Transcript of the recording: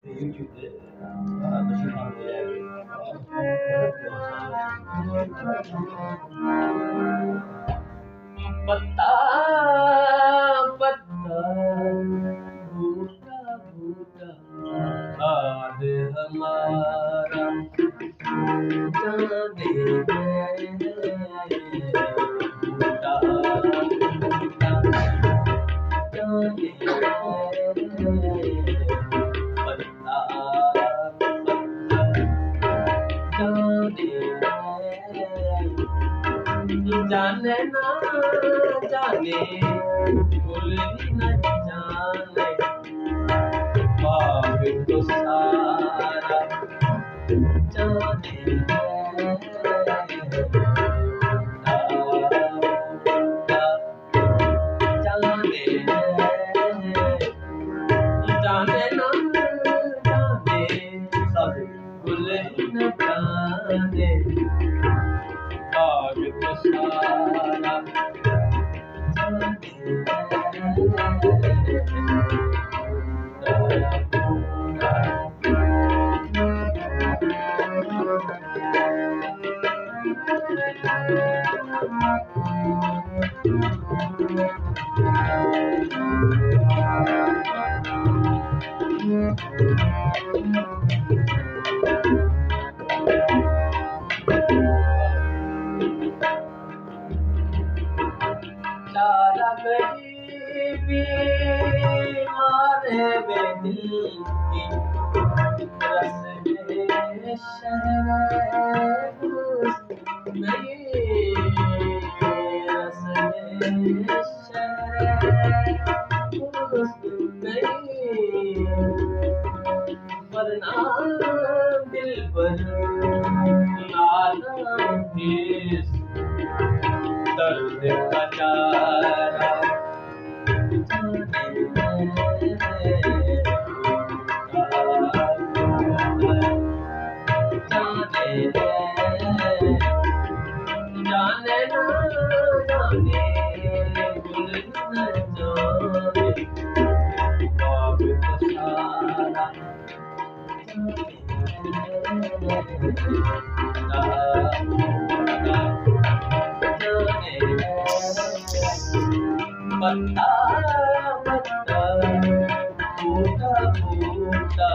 YouTube पे तशी मारलेली आहे पत्ता पत्ता भूटा भूटा आज हमारा जाने भूटा भूटा जाने ना जाने भूल न जाने पाप तो सारा जाने जाने ना जाने सब भूल न जाने पाप तो सारा चारा गरीबी मारे बेदिल की रस में शहर नहीं रस में शहर नहीं वरना दिल पर लाना इस दर्द का चारा जाने ना जाने भूल न जाने पाप तो सारा पत्ता पत्ता फूटा फूटा